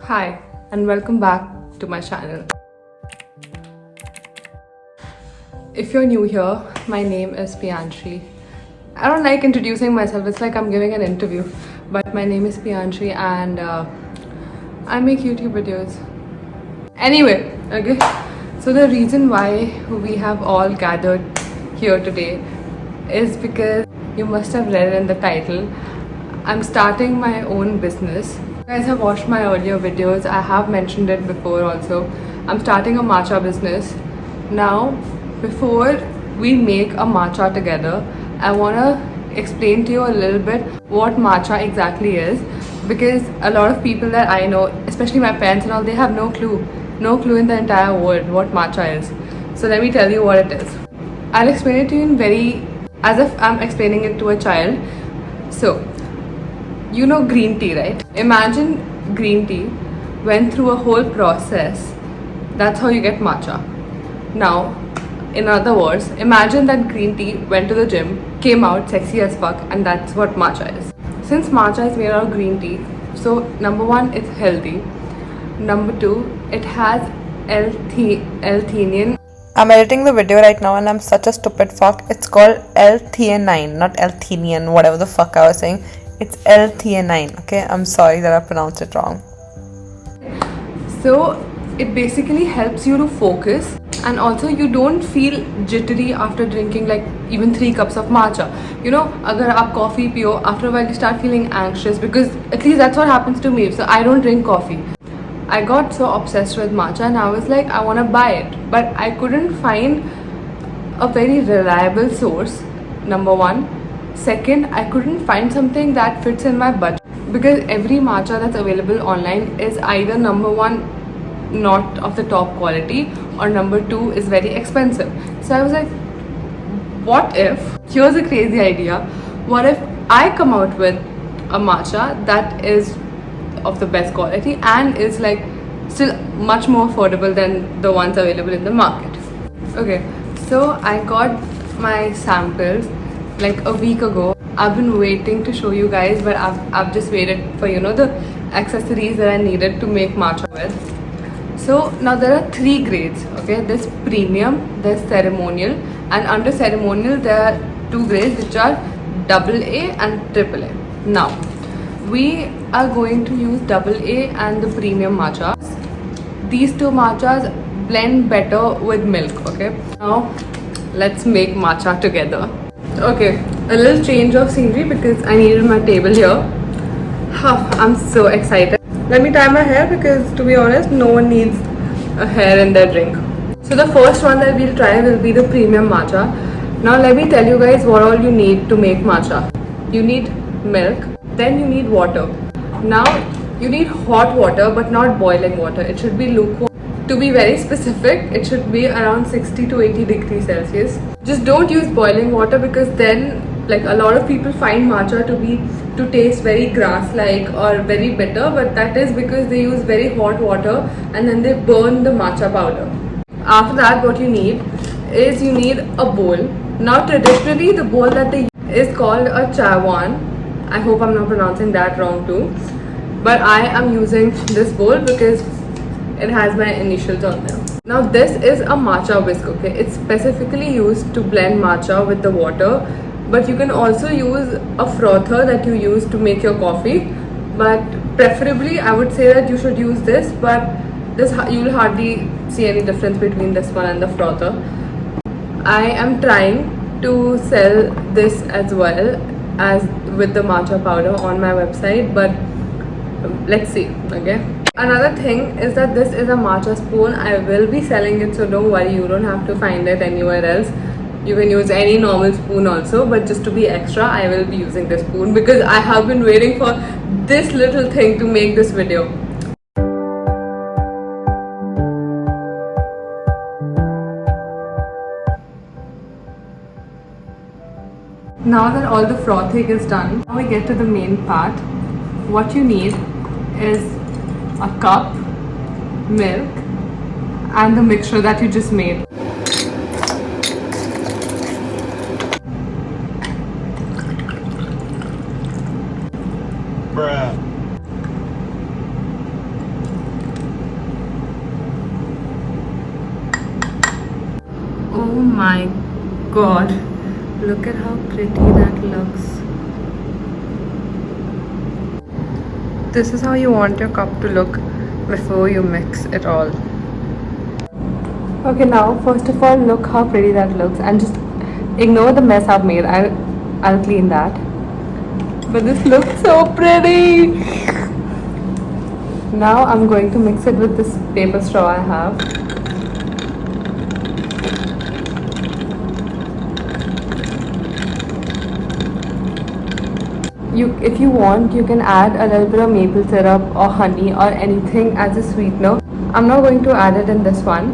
Hi and welcome back to my channel. If you're new here, my name is Pianshri. I don't like introducing myself, it's like I'm giving an interview. But my name is Pianshri and I make YouTube videos. Anyway, okay. So the reason why we have all gathered here today is because you must have read in the title. I'm starting my own business. You guys have watched my earlier videos. I have mentioned it before also. I'm starting a matcha business. Now, before we make a matcha together, I want to explain to you a little bit what matcha exactly is, because a lot of people that I know, especially my parents and all, they have no clue in the entire world what matcha is. So let me tell you what it is. I'll explain it to you as if I'm explaining it to a child. So, you know green tea, right? Imagine green tea went through a whole process. That's how you get matcha. Now, in other words, imagine that green tea went to the gym, came out sexy as fuck, and that's what matcha is. Since matcha is made out of green tea, so number one, it's healthy. Number two, it has L-theanine. I'm editing the video right now and I'm such a stupid fuck. It's called L-theanine, not L-theanine, whatever the fuck I was saying. It's L-theanine, okay? I'm sorry that I pronounced it wrong. So it basically helps you to focus, and also you don't feel jittery after drinking like even 3 cups of matcha. You know, agar aap coffee piyo, after a while you start feeling anxious, because at least that's what happens to me. So I don't drink coffee. I got so obsessed with matcha and I was like, I want to buy it, but I couldn't find a very reliable source, number one. Second, I couldn't find something that fits in my budget, because every matcha that's available online is either number one, not of the top quality, or number two, is very expensive. So I was like, what if, here's a crazy idea, what if I come out with a matcha that is of the best quality and is like still much more affordable than the ones available in the market. Okay, so I got my samples like a week ago. I've been waiting to show you guys, but I've just waited for, you know, the accessories that I needed to make matcha with. So now there are 3 grades, okay? There's premium, there's ceremonial, and under ceremonial there are 2 grades which are AA and AAA. Now, we are going to use AA and the premium matcha. These 2 matchas blend better with milk, okay? Now, let's make matcha together. Okay, a little change of scenery because I needed my table here. I'm so excited. Let me tie my hair because, to be honest, no one needs a hair in their drink. So the first one that we'll try will be the premium matcha. Now let me tell you guys what all you need to make matcha. You need milk, then you need water. Now you need hot water, but not boiling water. It should be lukewarm. To be very specific, it should be around 60 to 80 degrees Celsius. Just don't use boiling water, because then, like, a lot of people find matcha to taste very grass-like or very bitter, but that is because they use very hot water and then they burn the matcha powder. After that, what you need is you need a bowl. Now traditionally, the bowl that they use is called a chawan. I hope I'm not pronouncing that wrong too, but I am using this bowl because it has my initials on there. Now this is a matcha whisk, okay? It's specifically used to blend matcha with the water, but you can also use a frother that you use to make your coffee, but preferably I would say that you should use this, but you will hardly see any difference between this one and the frother. I am trying to sell this as well as with the matcha powder on my website, but let's see, okay? Another thing is that this is a matcha spoon. I will be selling it, so don't worry, you don't have to find it anywhere else. You can use any normal spoon also, but just to be extra, I will be using this spoon because I have been waiting for this little thing to make this video. Now that all the frothing is done, now we get to the main part. What you need is a cup, milk, and the mixture that you just made. Bruh. my god, look at how pretty that looks. This is how you want your cup to look before you mix it all. Okay, now first of all, look how pretty that looks, and just ignore the mess I've made. I'll clean that. But this looks so pretty. Now I'm going to mix it with this paper straw I have. If you want, you can add a little bit of maple syrup or honey or anything as a sweetener. I'm not going to add it in this one,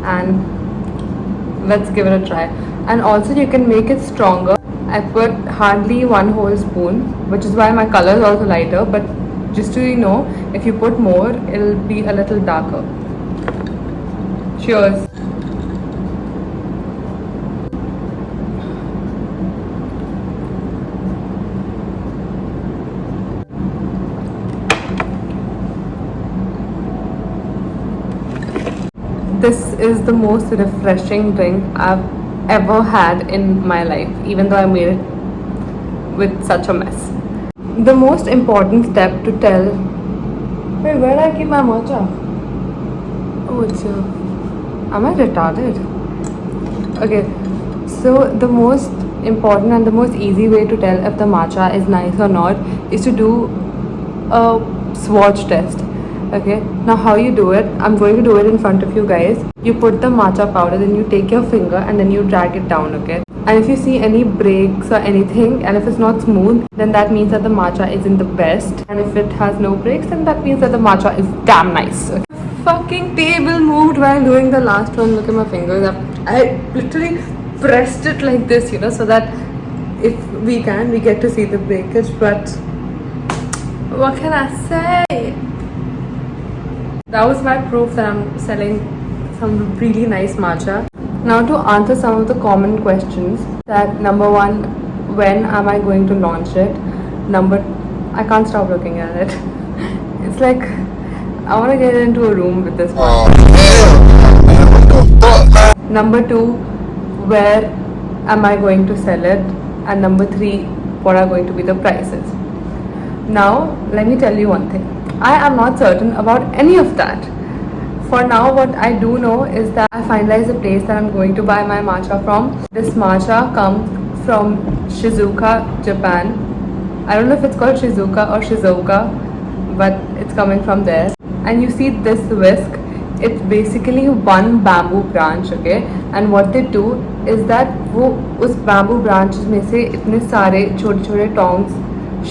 and let's give it a try. And also you can make it stronger. I put hardly 1 whole spoon, which is why my color is also lighter, but just so you know, if you put more, it'll be a little darker. Cheers. This is the most refreshing drink I've ever had in my life, even though I made it with such a mess. The most important step to tell... Wait, where did I keep my matcha? Oh, it's here. Am I retarded? Okay, so the most important and the most easy way to tell if the matcha is nice or not is to do a swatch test. Okay, now how you do it, I'm going to do it in front of you guys. You put the matcha powder, then you take your finger and then you drag it down, okay? And if you see any breaks or anything, and if it's not smooth, then that means that the matcha isn't the best. And if it has no breaks, then that means that the matcha is damn nice. Okay? Fucking table moved while doing the last one. Look at my fingers. I literally pressed it like this, you know, so that if we get to see the breakage. But what can I say? That was my proof that I'm selling some really nice matcha. Now to answer some of the common questions, that number 1, when am I going to launch it? I can't stop looking at it. It's like, I want to get into a room with this one. Number 2, where am I going to sell it? And number 3, what are going to be the prices? Now, let me tell you one thing. I am not certain about any of that. For now, what I do know is that I finalized the place that I'm going to buy my matcha from. This matcha comes from Shizuoka, Japan. I don't know if it's called Shizuoka or Shizuoka, but it's coming from there. And you see this whisk, it's basically one bamboo branch, okay? And what they do is that वो उस bamboo branches में से इतने सारे छोटे-छोटे tongs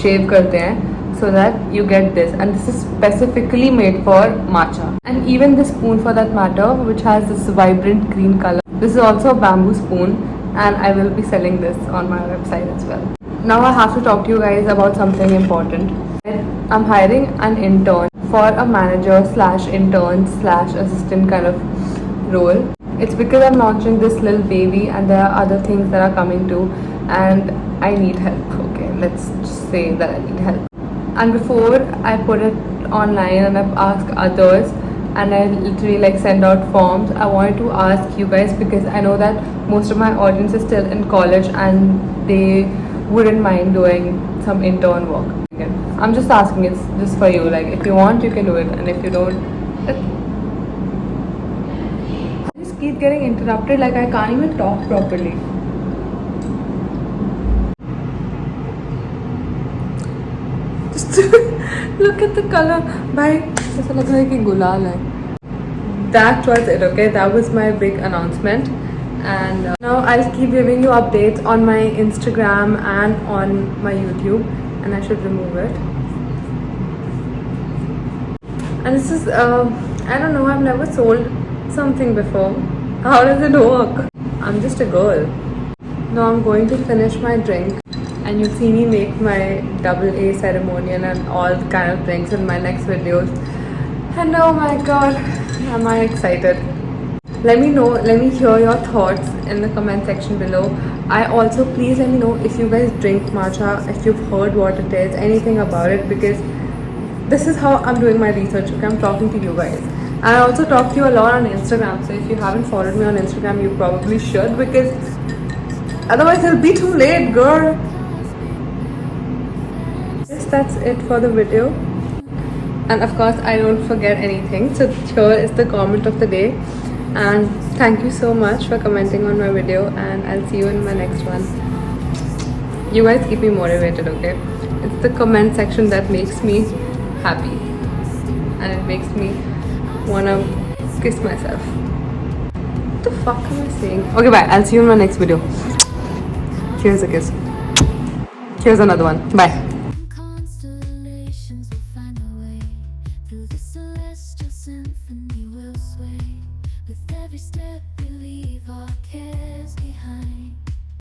shave करते हैं, so that you get this, and this is specifically made for matcha. And even the spoon, for that matter, which has this vibrant green color, this is also a bamboo spoon, and I will be selling this on my website as well. Now I have to talk to you guys about something important. I'm hiring an intern for a manager slash intern slash assistant kind of role. It's because I'm launching this little baby and there are other things that are coming too, and I need help. Okay, let's just say that I need help. And before I put it online and I've asked others and I literally like send out forms, I wanted to ask you guys, because I know that most of my audience is still in college and they wouldn't mind doing some intern work. I'm just asking, it's just for you. Like, if you want, you can do it, and if you don't, I just keep getting interrupted. Like, I can't even talk properly. Look at the color. Bhai, ऐसा लग रहा है कि गुलाल है. That was it, okay? That was my big announcement. And now I'll keep giving you updates on my Instagram and on my YouTube. And I should remove it. And this is, I don't know, I've never sold something before. How does it work? I'm just a girl. Now I'm going to finish my drink. And you'll see me make my AA ceremonial and all kind of drinks in my next videos. And oh my god, am I excited. Let me know, let me hear your thoughts in the comment section below. I also, please let me know if you guys drink matcha, if you've heard what it is, anything about it, because this is how I'm doing my research. Okay, I'm talking to you guys. And I also talk to you a lot on Instagram. So if you haven't followed me on Instagram, you probably should, because otherwise it'll be too late, girl. Yes, that's it for the video. And of course, I don't forget anything. So here is the comment of the day. And thank you so much for commenting on my video. And I'll see you in my next one. You guys keep me motivated, okay? It's the comment section that makes me happy. And it makes me wanna kiss myself. What the fuck am I saying? Okay, bye. I'll see you in my next video. Here's a kiss. Here's another one. Bye.